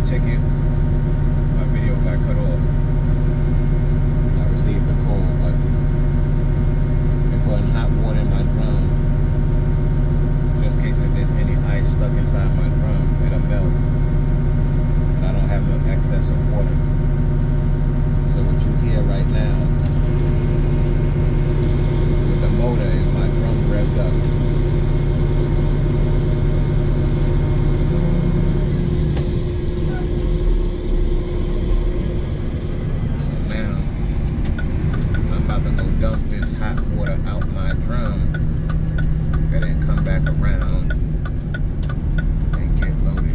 ticket. My video got cut off. I received a call, but they're putting hot water in my drum. Just in case if there's any ice stuck inside my drum, it'll melt. And I don't have no excess of water. So what you hear right now with the motor is my drum revved up. Dump this hot water out my drum and then come back around and get loaded.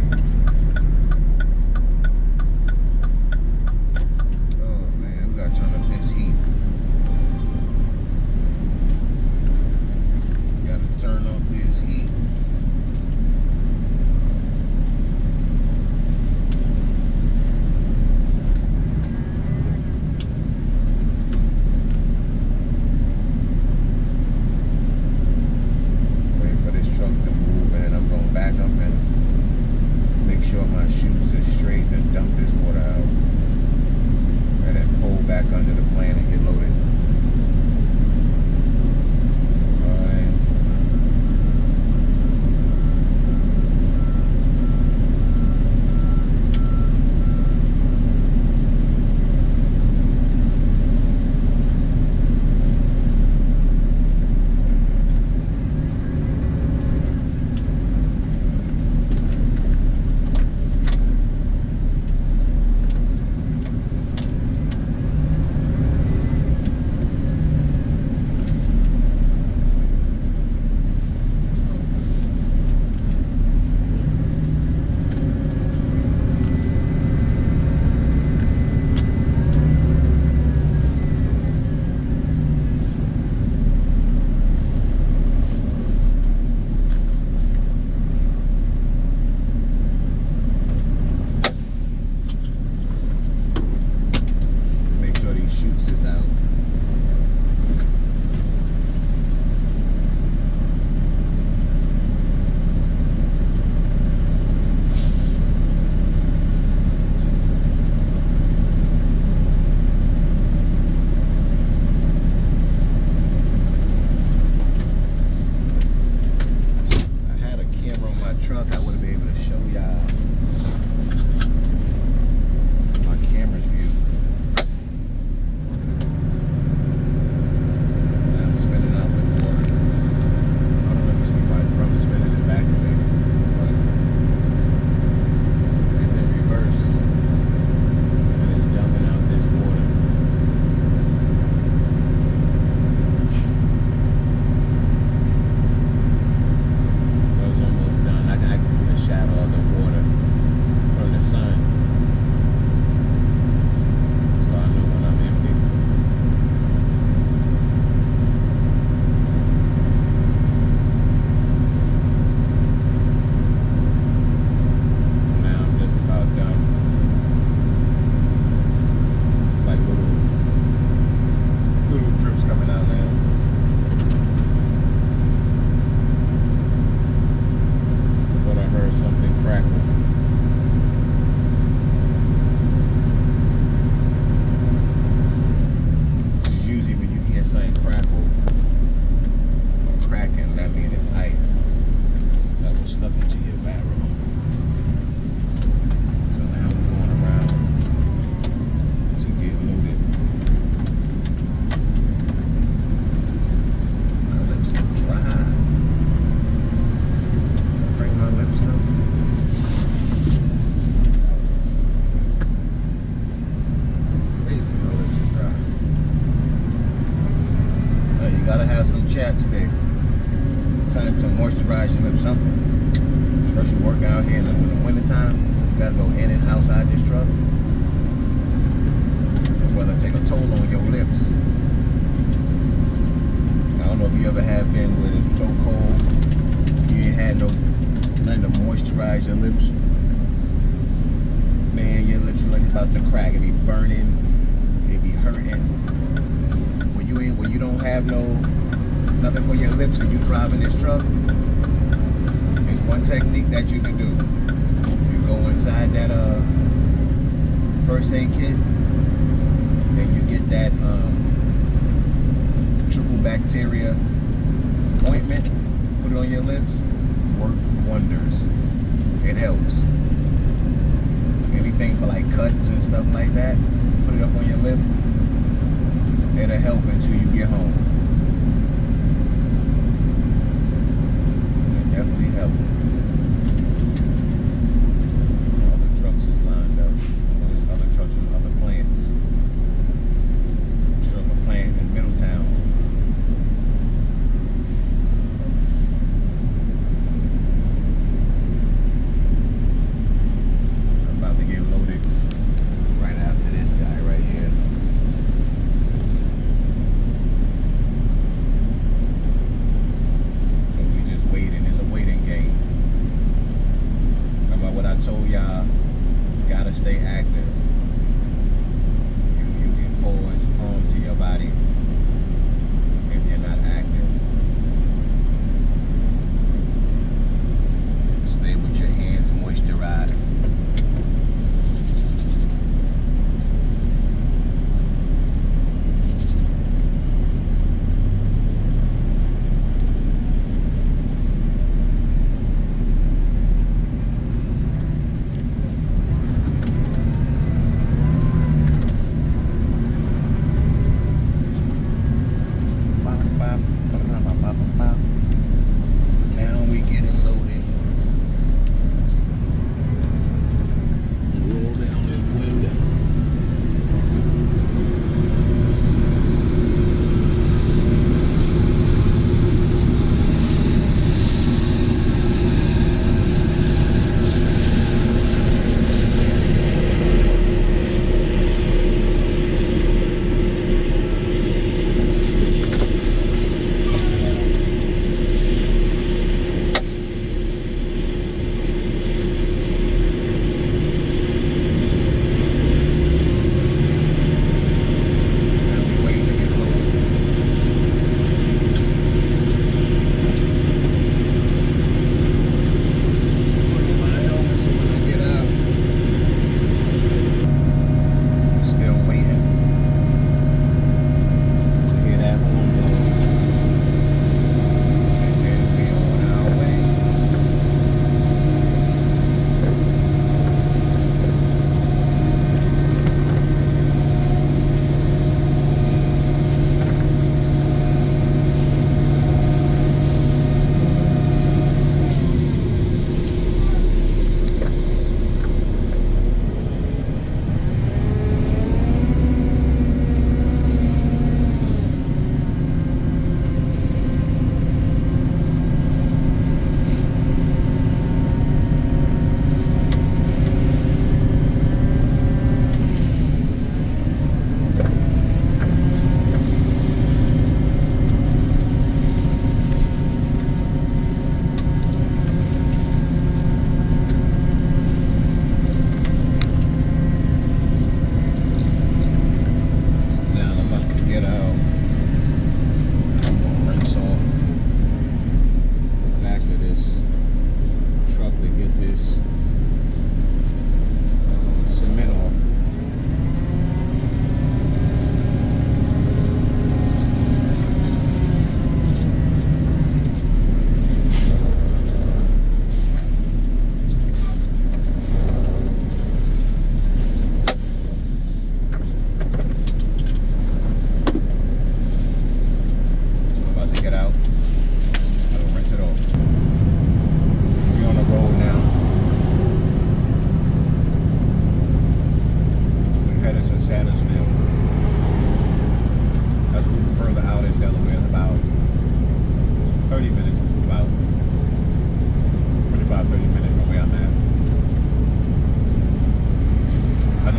Oh man, we gotta turn up this heat. Gotta turn up this heat. Back up and make sure my chutes are straight and dump this water out. And then pull back under the plane and get loaded. Alright. Shoots this out. I had a camera on my truck, I would have been able to show y'all my camera's view. Spinning it back a bit, but it's in reverse and it's dumping out this water. That was almost done. I can actually see the shadow of the water from the sun, so I know when I'm empty. Coming out now. But I heard something crackle. So usually when you hear something crackle or cracking, that means it's ice that was stuck into your barrel. So now we're going around to get loaded. You gotta have some chapstick. Time to moisturize your lips, something. Especially work out here in the winter time. You gotta go in and outside this truck. Whether take a toll on your lips. I don't know if you ever have been where it's so cold, you ain't had nothing to moisturize your lips. Man, your lips are like about to crack. It be burning. It be hurting. When you don't have nothing for your lips and you driving this truck, there's one technique that you can do. You go inside that first aid kit and you get that triple bacteria ointment, put it on your lips, works wonders. It helps. Anything for like cuts and stuff like that, put it up on your lip. It'll help until you get home. It definitely helps. All the trucks is lined up. There's other trucks from other plants. Truck a plant in Middletown. I'm about to get loaded right after this guy right here. I told y'all, gotta stay active. You can cause harm to your body if you're not active. Stay with your hands moisturized. Now we getting loaded. Roll down this window.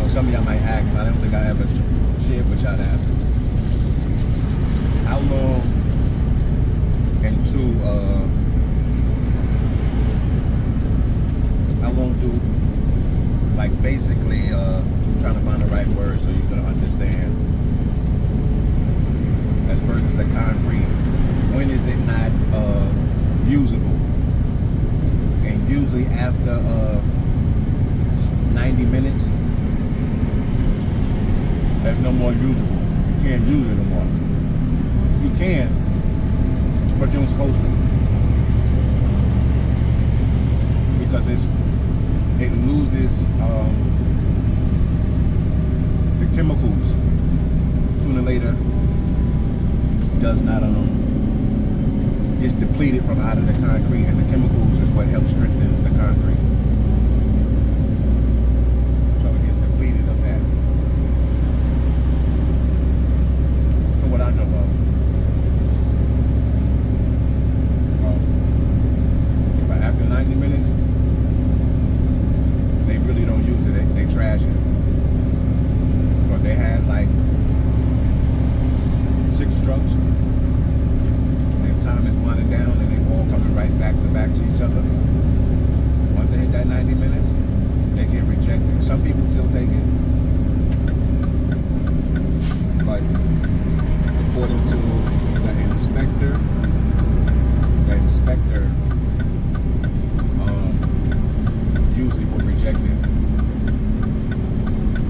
Some of y'all might ask, I don't think I ever shared with y'all that. How long into, how long do, like basically, trying to find the right word so you can understand. As far as the concrete, when is it not usable? And usually after 90 minutes, that's no more usable. You can't use it no more. You can, but you're not supposed to. Because it loses the chemicals sooner or later. Does not gets depleted from out of the concrete, and the chemicals is what helps strengthens the concrete. So it gets depleted of that. So what I know of. But after 90 minutes, they really don't use it. They trash it. So they had like 6 trucks. Time is winding down and they all coming right back to each other. Once they hit that 90 minutes, they get rejected. Some people still take it. But according to the inspector usually will reject it.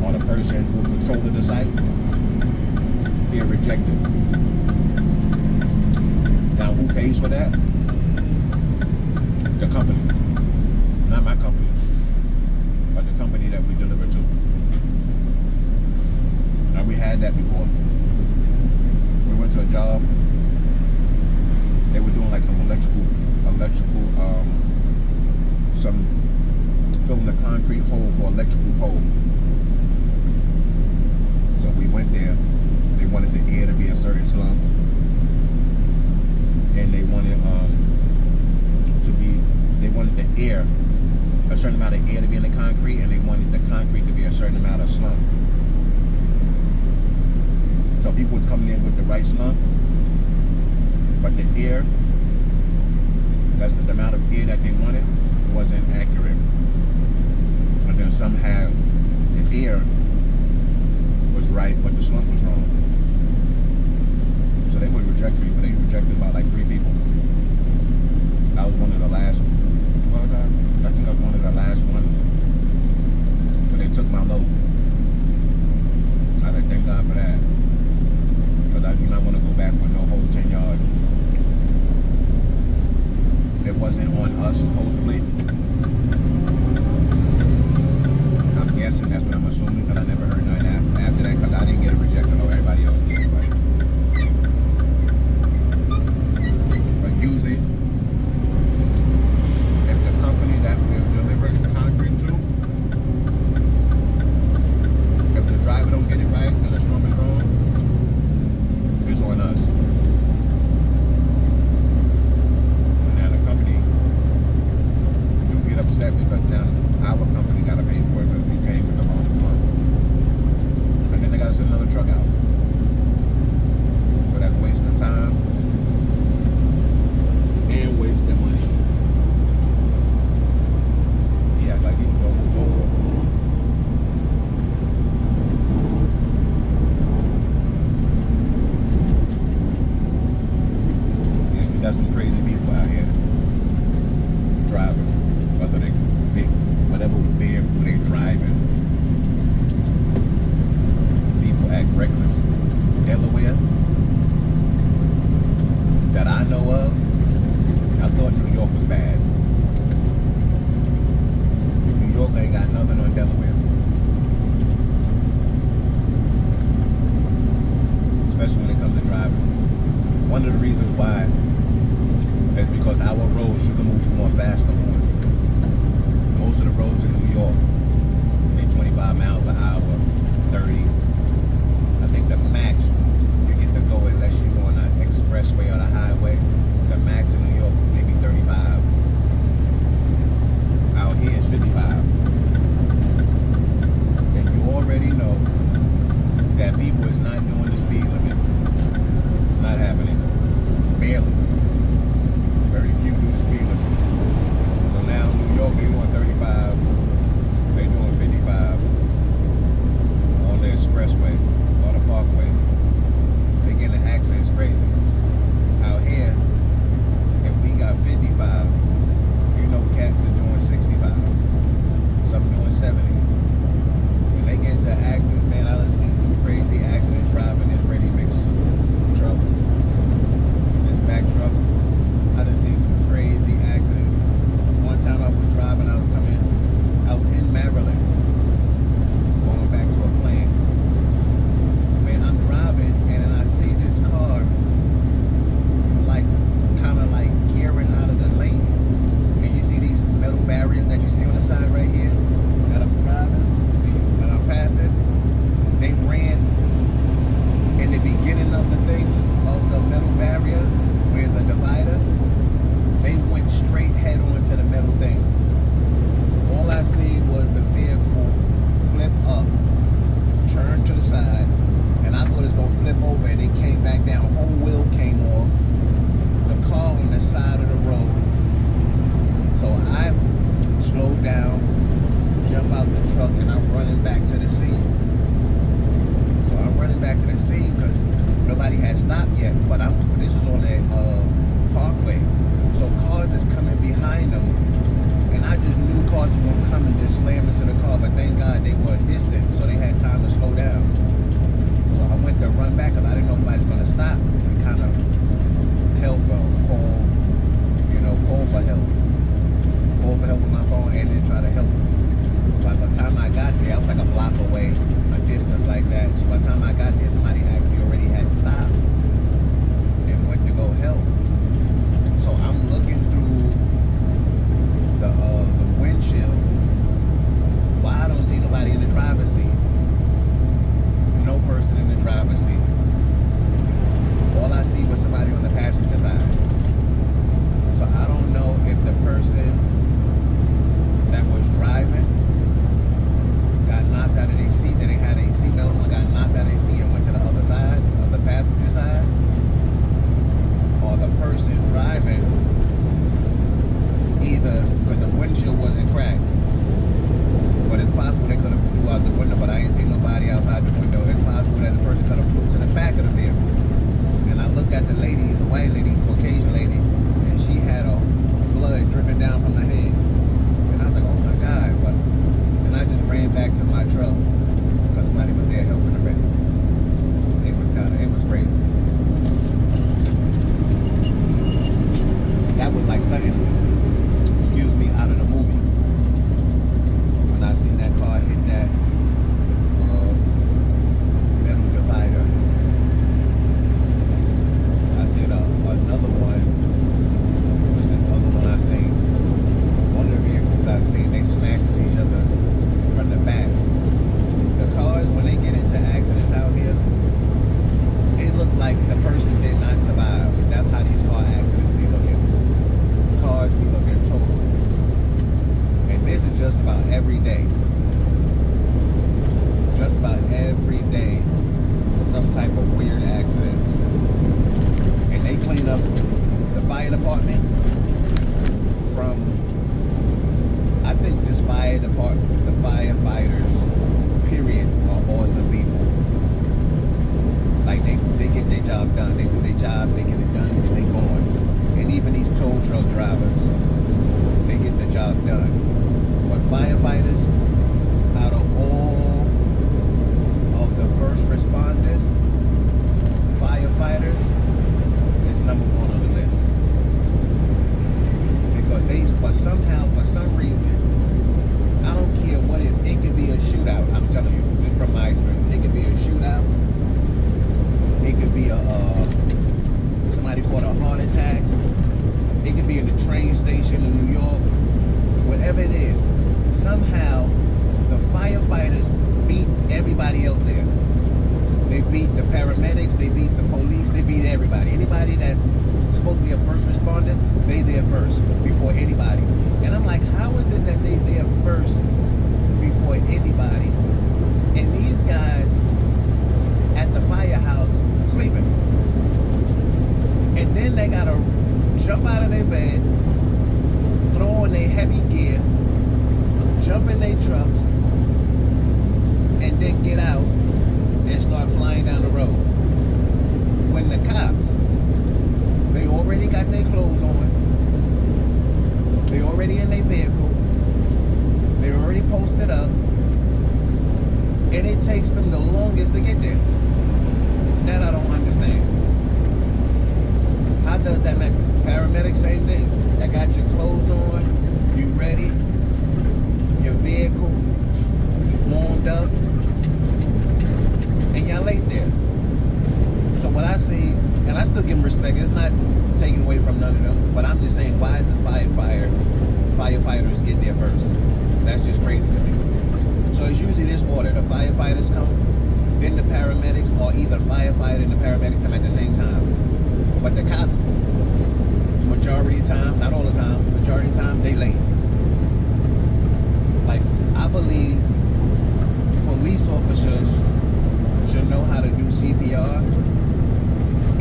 Or the person who controlled the site, he'll reject it. Now, who pays for that? The company. Not my company, but the company that we deliver to. Now, we had that before. We went to a job. They were doing like some electrical, some filling the concrete hole for electrical pole. So we went there. They wanted the air to be a certain slump. And they wanted the air, a certain amount of air to be in the concrete, and they wanted the concrete to be a certain amount of slump. So people was coming in with the right slump, but the air, that's the amount of air that they wanted, wasn't accurate. And then some had the air was right, but the slump was wrong. So they would reject me, but they rejected about like 3 people. I was one of the last, well, I think I was one of the last ones. But they took my load. I said, thank God for that. Because I do not want to go back with no whole 10 yards. It wasn't on us, supposedly. I'm guessing, that's what I'm assuming, because I never heard nothing after that, because I didn't get a rejection, or everybody else did. But usually, if the company that we're delivering concrete to, if the driver don't get it right and the slump is wrong, it's on us. And now the company do get upset because now our company got to pay for it because we came with the wrong slump. And then they got to send another truck out. So that's wasting time and wasting money. Yeah, like he was gonna move over. Yeah, we got some crazy people out here driving, whatever vehicle they driving. People act reckless. Delaware, that I know of, I thought New York was bad. New York ain't got nothing on Delaware. Especially when it comes to driving. One of the reasons why is because our roads you can move more faster on. Most of the roads in New York, they 25 miles per hour, 30. I think the max you get to go unless you're on an expressway or the highway, the max in New York maybe 35. Out here it's 55. truck and I'm running back to the scene. So I'm running back to the scene because nobody had stopped yet, but this was on that parkway. So cars is coming behind them, and I just knew cars were gonna come and just slam into the car, but thank God they were distant, so they had time to slow down. So I went to run back because I didn't know nobody was gonna stop and kind of help call for help. Call for help with my phone and then try to help. By the time I got there, I was like a block away, a distance like that. So by the time I got there, somebody actually already had stopped and went to go help. So I'm looking through the windshield. Well, I don't see nobody in the driver's seat. No person in the driver's seat. All I see was somebody on the passenger side. So I don't know if the person that was driving got knocked out of their seat, that they had a seatbelt on, got knocked out of their seat and went to the other side, of the passenger side, or the person driving, either because the windshield wasn't cracked, but it's possible they could have flew out the window, but I ain't seen nobody outside the window. It's possible that the person could have flew to the back of the vehicle. And I looked at the lady, the white lady, Caucasian lady, and she had blood dripping down from her head. And I was like, oh my God. And I just ran back to my truck because somebody was there helping already. It was crazy. That was like something, excuse me, out of the movie. When I seen that car hit that metal divider, I said another one. What's this other one I seen? One of the vehicles I seen, they smashed each other from the back. The cars, when they get into accidents out here, it looked like the person did not survive. That's how these car accidents be looking. Cars be looking total. And this is just about every day. Just about every day, some type of weird accident. And they clean up the fire department from, I think just fire department, the firefighters, period, are awesome people. Like they get their job done. They do their job, they get it done, and they gone. And even these tow truck drivers, they get the job done. But firefighters, out of all of the first responders, firefighters is number one on the list. Because for some reason, I don't care what it is, it could be a shootout. I'm telling you, just from my experience, it could be a shootout. It could be somebody caught a heart attack. It could be in the train station in New York. Whatever it is, somehow the firefighters beat everybody else there. They beat the paramedics, they beat the police, they beat everybody. Anybody that's supposed to be a first responder, they there first before anybody. And I'm like, how is it that they there first before anybody? And these guys at the firehouse sleeping. And then they gotta jump out of their bed, throw on their heavy gear, jump in their trucks, and then get out and start flying down the road. When the cops, they already got their clothes on, they already in their vehicle, they already posted up, and it takes them the longest to get there. That I don't understand. How does that matter? Paramedics, same thing. They got your clothes on, you ready, your vehicle is warmed up, and y'all late there. So what I see, and I still give them respect, it's not taking away from none of them, but I'm just saying, why is the firefighters get there first? That's just crazy to me. So it's usually this order. The firefighters come, then the paramedics, or either firefighter and the paramedics come at the same time. But the cops, majority of the time, not all the time, majority of the time, they late. Like, I believe police officers should know how to do CPR,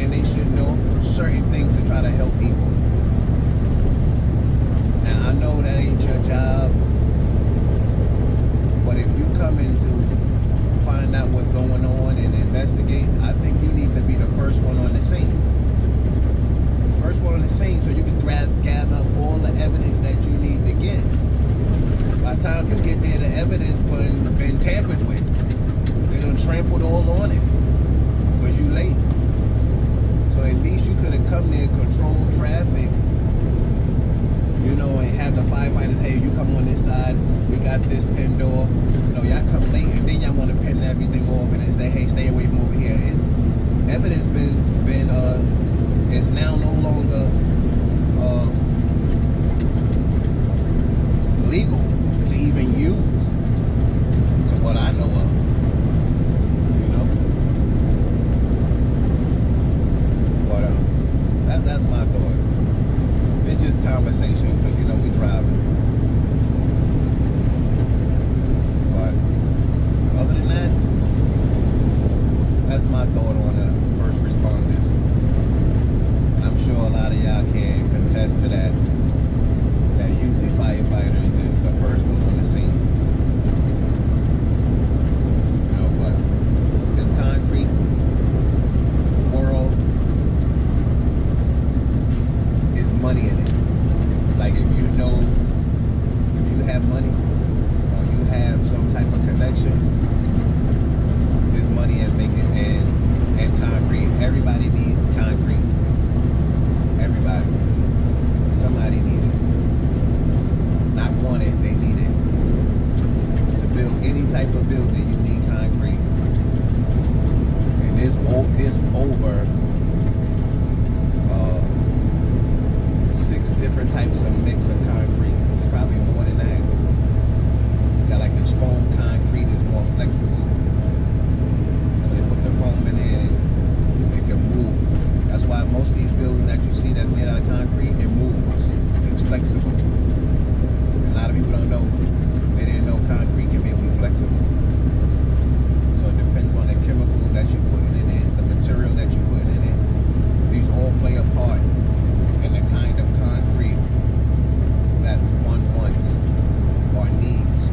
and they should know certain things to try to help people. Now, I know that ain't your job, but if gather up all the evidence that you need to get. By the time you get there, the evidence been tampered with. They done trampled all on it because you late. So at least you could have come there, control traffic, you know, and have the firefighters, hey, you come on this side, we got this pinned off. You know, y'all come late, and then y'all want to pin everything off and then say, hey, stay away from over here. And evidence is now no longer legal to even use, to what I know of. You know, but that's my thought. It's just conversation because you know we driving. But other than that, that's my thought on the first responders. And I'm sure a lot of y'all can contest to that. That usually firefighters is the first one on the scene. You know, but this concrete world is money in it. Like if you have money or you have some type of connection, there's money in making and concrete. Everybody needs concrete. Everybody. Somebody needs it. Not want it, they need it. To build any type of building, you need concrete. And there's over 6 different types of mix of concrete. It's probably more than that. You got like this foam concrete is more flexible. So they put the foam in it and it can move. That's why most of these buildings that you see that's made out of concrete, it moves. It's flexible. A lot of people don't know. They didn't know concrete can be flexible. So it depends on the chemicals that you put in it, the material that you put in it. These all play a part in the kind of concrete that one wants or needs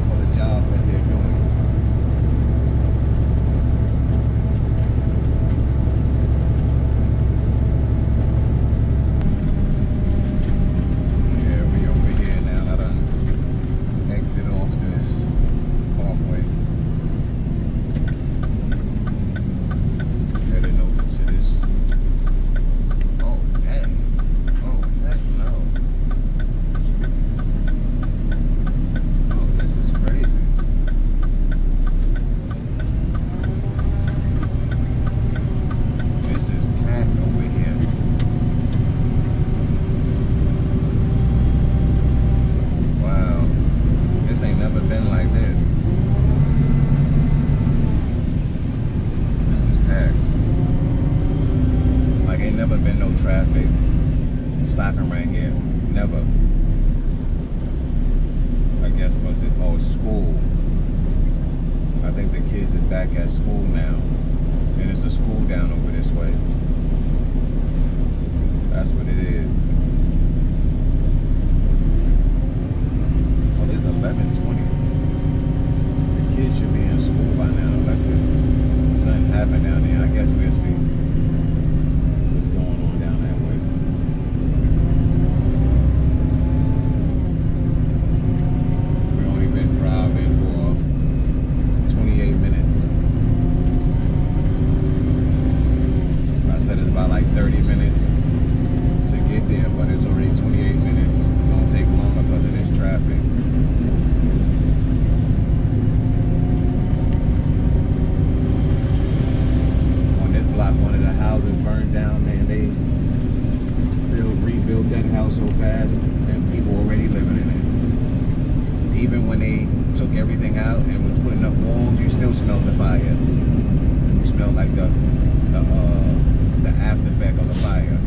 for the job that they're doing. Traffic stopping right here. Never. I guess because it's school. I think the kids is back at school now. And it's a school down over this way. That's what it is. Well, it's 11:20. The kids should be in school by now unless it's something happened down there. I guess we'll see what's going on down that way. We've only been driving for 28 minutes. I said it's about like 30 minutes to get there, but it's already 28 minutes. It's gonna take longer because of this traffic. One of the houses burned down, and they rebuilt that house so fast, and people already living in it. Even when they took everything out and was putting up walls, you still smelled the fire. You smelled like the after effect of the fire.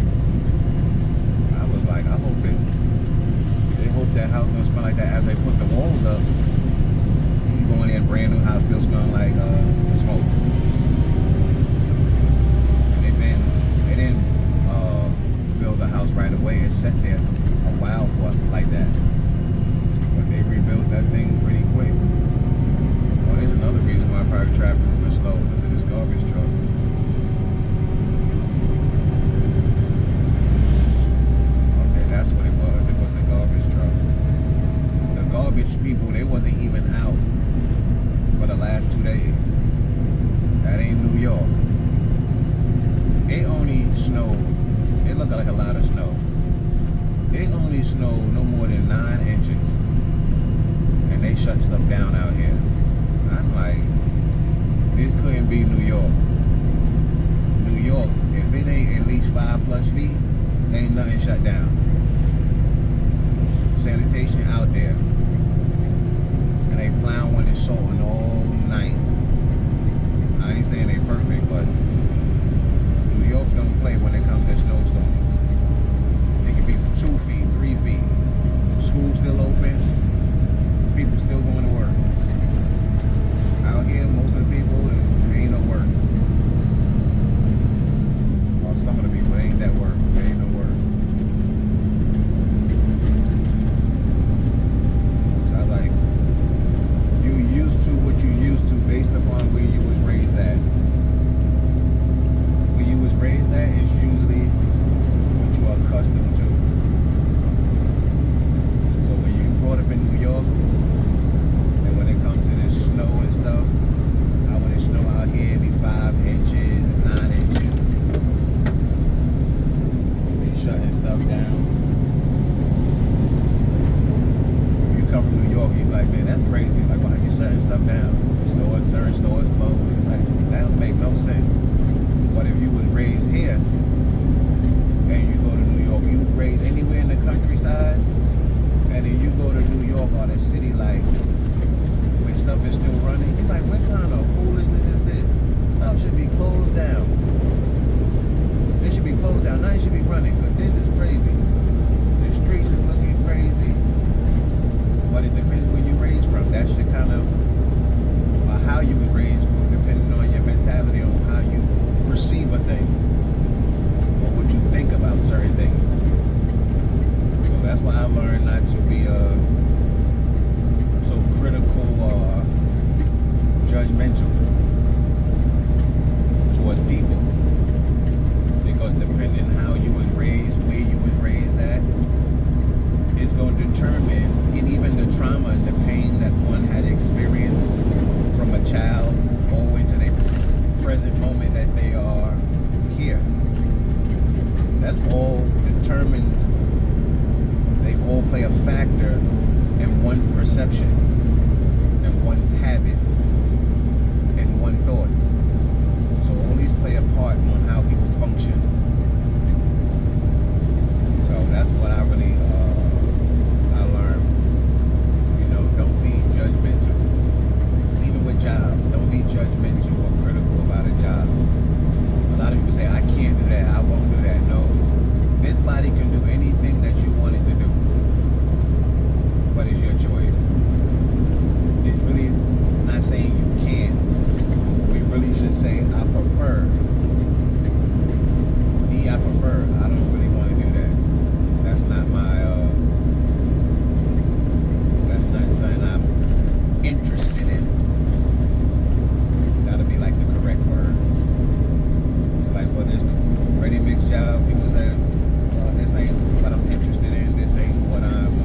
I was like, they hope that house don't smell like that after they put the walls up. You go in there, brand new house, still smelling like smoke. Build the house right away and sat there a while for it like that. But they rebuilt that thing pretty quick. Well, there's another reason why private traffic moving slow, because of this garbage truck. Okay, people, they wasn't even out for the last 2 days. That ain't New York. It only snowed. It looked like a lot of snow. It only snowed no more than 9 inches. And they shut stuff down out here. I'm like, this couldn't be New York. New York, if it ain't at least 5+ feet, ain't nothing shut down. Sanitation out there. And they plowing and salting all night. I ain't saying they perfect, but New York don't play when it comes to snowstorms. It can be 2 feet, 3 feet. School still open. People still going to work. Out here, most of the people, there ain't no work. Or some of the people, ain't that work. There ain't no work. So I like, you used to what you used to based upon where you was raised at. Where you was raised at is usually what you are accustomed to. So when you brought up in New York, and when it comes to this snow and stuff, when it snow out here, it be 5 inches and 9 inches. They shutting stuff down. You come from New York, you be like, man, that's crazy. Like, why are you shutting stuff down? Certain stores closed. Like, that don't make no sense. But if you was raised here and you go to New York, you raised anywhere in the countryside, and then you go to New York or the city life where stuff is still running, you're like, what kind of foolishness is this? Stuff should be closed down. It should be closed down. Nothing should be running, because this is crazy. The streets is looking crazy. But it depends where you're raised from. That's the kind of how you was raised, depending on your mentality, on how you perceive a thing or what you think about certain things. So that's why I learned not to be so critical or judgmental towards people, because depending how you was raised, where you was raised at, it's going to determine, and even the trauma and the pain that one had experienced from a child all the way to the present moment that they are here. That's all determined. They all play a factor in one's perception, and one's habits, and one's thoughts. So all these play a part on how people function. So that's what I really I learned. You know, don't be judgmental. Even with jobs, don't be judgmental or critical about a job. A lot of people say, I can't do that, I won't do that. No, this body can do anything that you want it to do, but it's your choice. It's really not saying you can't. We really should say, I prefer. Me, I prefer. I don't really want to do that. That's not my, that's not something I'm interested in. That'll be like the correct word. Like for this ready mix job, people say, well, this ain't what I'm interested in. This ain't what I'm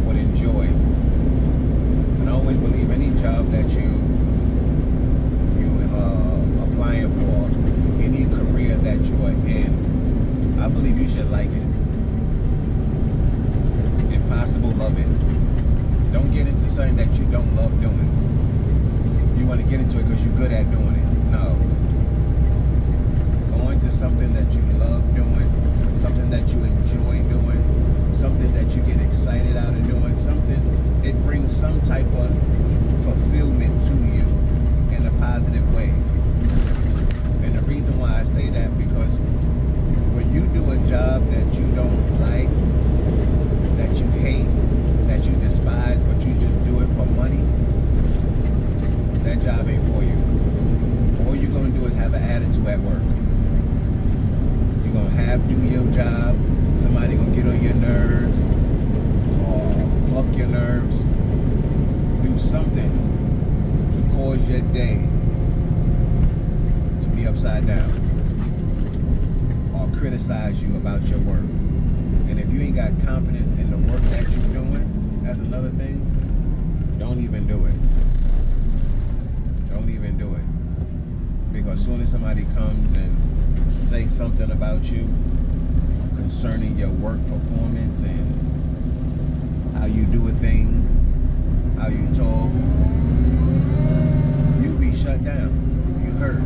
would enjoy. And I always believe any job that you applying for, any career that you are in, I believe you should like it. If possible, love it. Don't get into something that you don't love doing. You want to get into it because you're good at doing it. No. Go into something that you love doing, something that you enjoy doing, something that you get excited out of doing, something, it brings some type of fulfillment to you in a positive way. And the reason why I say that, because when you do a job that you don't like, that you hate, that you despise, but you just do it for money, that job ain't for you. All you're going to do is have an attitude at work. You're going to half do your job, somebody going to get on your nerves, or pluck your nerves. Do something to cause your day to be upside down, or criticize you about your work. And if you ain't got confidence in the work that you're doing, that's another thing. Don't even do it. Don't even do it. Because soon as somebody comes and say something about you concerning your work performance and how you do a thing, how you talk, you be shut down. You hurt.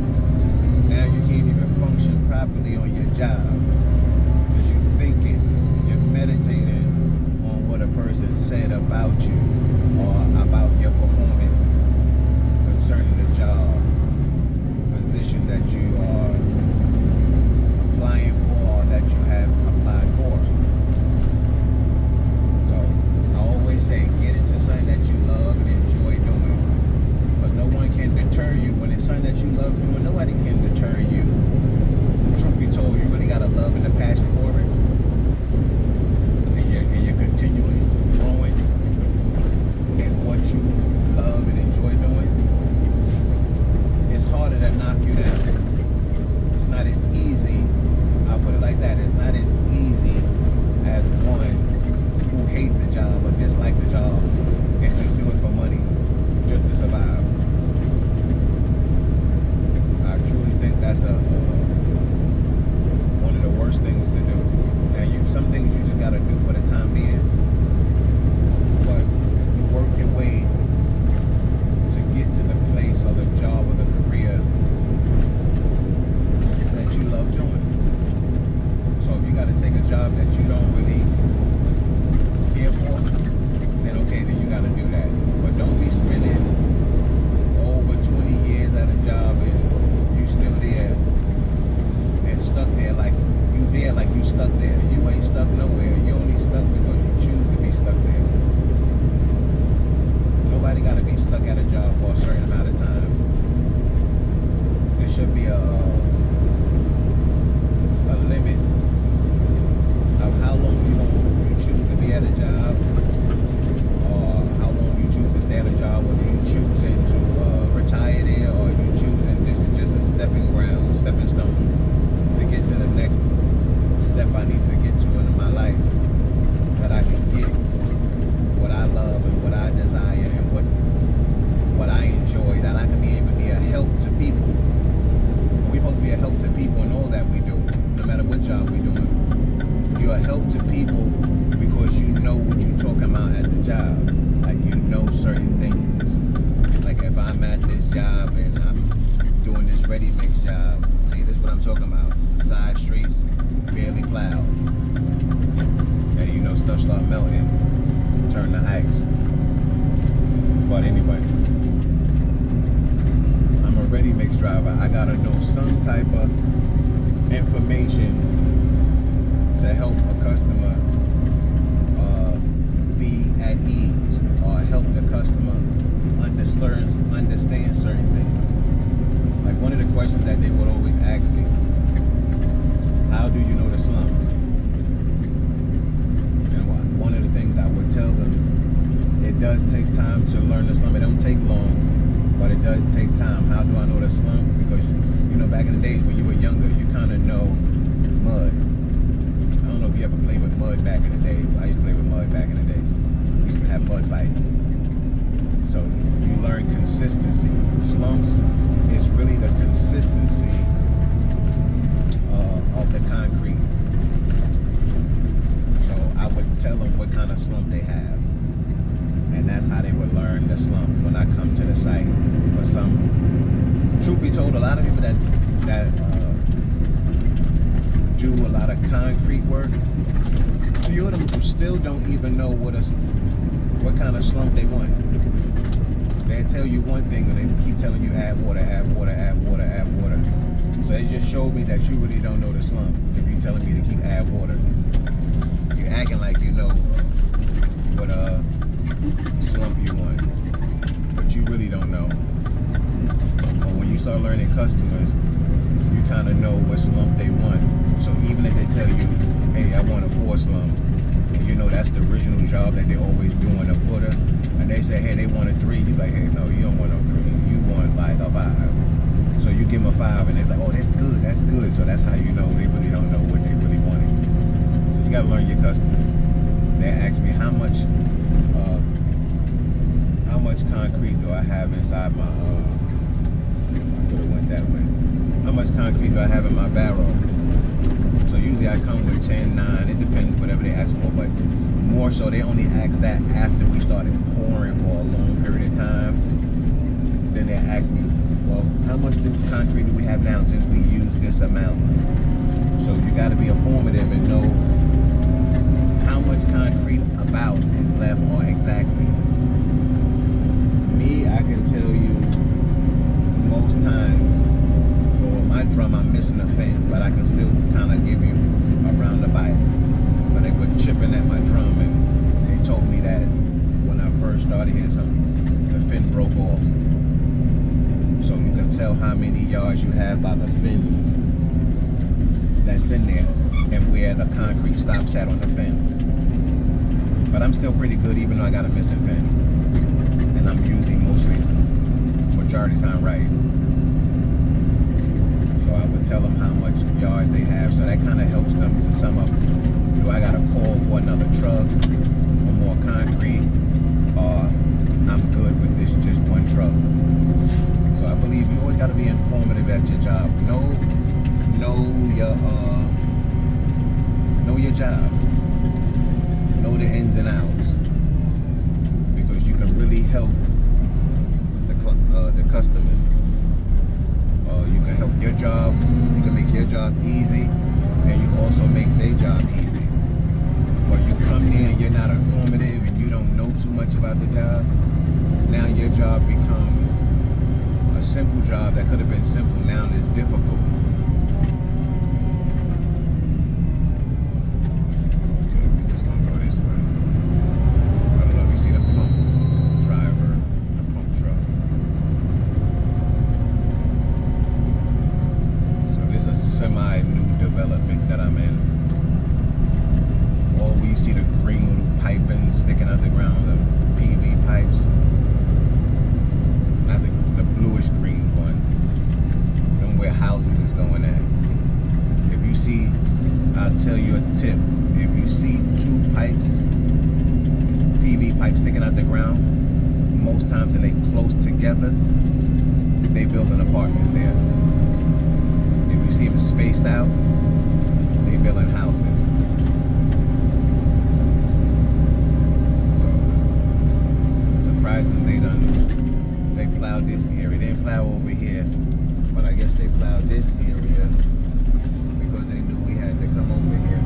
Now you can't even function properly on your job because you're thinking, you're meditating on what a person said about you or about your performance concerning the job, position that you are applying for, that you have applied for. So I always say, get into something that you love and enjoy doing, because no one can deter you. When it's something that you love doing, nobody can deter you. Truth be told, you really got a love and a passion for it, and you're continually growing in what you love and enjoy doing. It's harder to knock you down. It's not as easy, I'll put it like that, it's not as easy as one who hate the job or dislike the job and just do it for money, just to survive. I truly think that's one of the worst things to do. Now, some things you just gotta do for the time being, but you work your way to get to the place or the job or the career that you love doing. So if you got to take a job that you don't really care for, then okay, then you got to do that. But don't be spending over 20 years at a job and you still there and stuck there like you stuck there. You ain't stuck nowhere. You only stuck because you choose to be stuck there. Nobody got to be stuck at a job for a certain amount of time. There should be a limit of how long you choose to be at a job, or how long you choose to stay at a job, whether you choosing to retire there, or you choosing this is just a stepping stone to get to the next step I need to get to in my life, that I can get what I love and what I desire and what I enjoy, that I can be able to be a help to people. We're supposed to be a help to people in all that we do, no matter what job we're doing. You're a help to people because you know what you're talking about at the job. Like, you know certain things. Like, if I'm at this job and I'm doing this ready mix job, see, this is what I'm talking about. Side streets, barely plowed. And you know stuff start melting, turn to ice. But anyway, I'm a ready mix driver. I gotta know some type of information to help a customer be at ease, or help the customer understand certain things. Like, one of the questions that they would always ask me, how do you know the slump? And one of the things I would tell them, it does take time to learn the slump. It don't take long, but it does take time. How do I know the slump? Because, you know, back in the days when you were younger, you kind of know mud. I don't know if you ever played with mud back in the day. I used to play with mud back in the day. We used to have mud fights. So you learn consistency. Slumps is really the consistency of the concrete. So I would tell them what kind of slump they have, and that's how they would learn the slump when I come to the site. For some, truth be told, a lot of people that do a lot of concrete work, few of them still don't even know what kind of slump they want. They tell you one thing and they keep telling you add water, add water, add water, add water. So it just showed me that you really don't know the slump. If you're telling me to keep add water, you're acting like you know what slump you want, but you really don't know. But when you start learning customers, you kind of know what slump they want. So even if they tell you, hey, I want a 4 slump, and you know that's the original job that they always do in a footer, and they say, hey, they want a 3, you like, hey, no, you don't want no 3, you want like a 5. So you give them a 5, and they're like, oh, that's good. So that's how you know they really don't know what they really wanted. So you gotta learn your customers. They ask me how much concrete do I have inside my, I could have went that way. How much concrete do I have in my barrel? So usually I come with 10, 9, it depends whatever they ask for, but more so they only ask that after we started pouring for a long period of time. Then they ask me, well, how much concrete do we have now since we used this amount? So you got to be informative and know how much concrete about is left or exactly. Me, I can tell you most times, or my drum, I'm missing a fin, but I can still kind of give you a roundabout. But they were chipping at my drum and they told me that when I first started here, the fin broke off. So you can tell how many yards you have by the fins that's in there and where the concrete stops at on the fin. But I'm still pretty good even though I got a missing fin. And I'm using mostly majority sound right. So I would tell them how much yards they have, so that kind of helps them to sum up. Do I gotta call for another truck or more concrete, or I'm good with this just one truck? So I believe you always gotta be informative at your job. Know your job. Know the ins and outs, because you can really help the customers. You can help your job. You can make your job easy, and you can also make their job easy. But you come there and you're not informative and you don't know too much about the job. Now your job becomes a simple job that could have been simple. Now it's difficult. Semi-new development that I'm in. All where you see the green little piping sticking out the ground, the PV pipes. Not the bluish green one. Them where houses is going at. If you see, I'll tell you a tip. If you see 2 pipes, PV pipes sticking out the ground, most times and they close together, they building apartments there. You see them spaced out, they building houses. So, surprisingly, they plowed this area. They didn't plow over here, but I guess they plowed this area because they knew we had to come over here.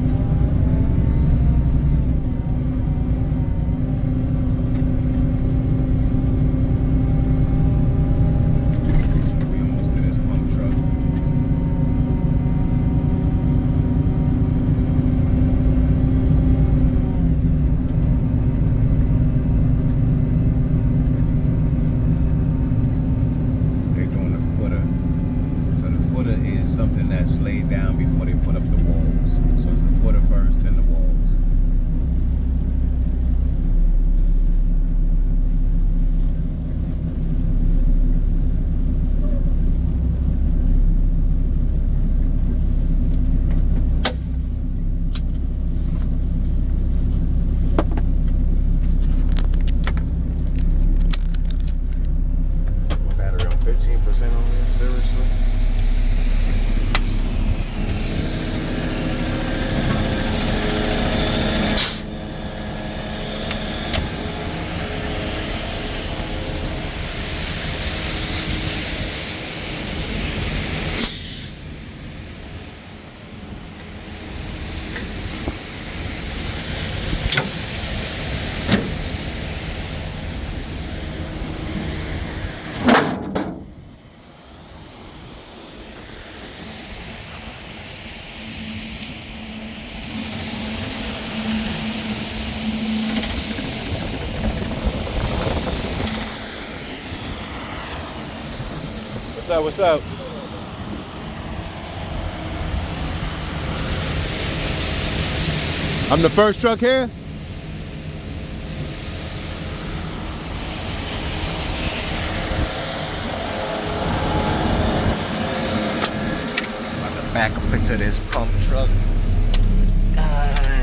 Something that's laid down before they put up the walls. So it's the footer first, then the walls. Battery on 15% on there, seriously? What's up? I'm the first truck here? About to back up into this pump truck.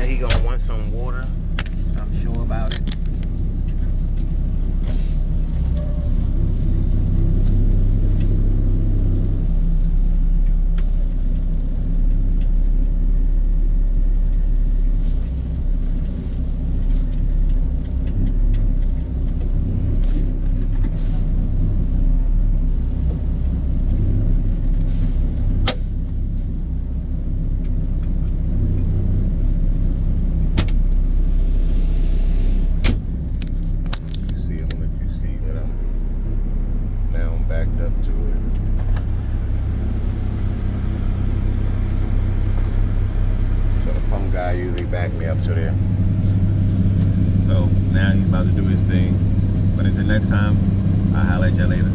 He gonna want some water. I'm sure about it. backed me up to there. So now he's about to do his thing. But until next time, I'll holler at y'all later.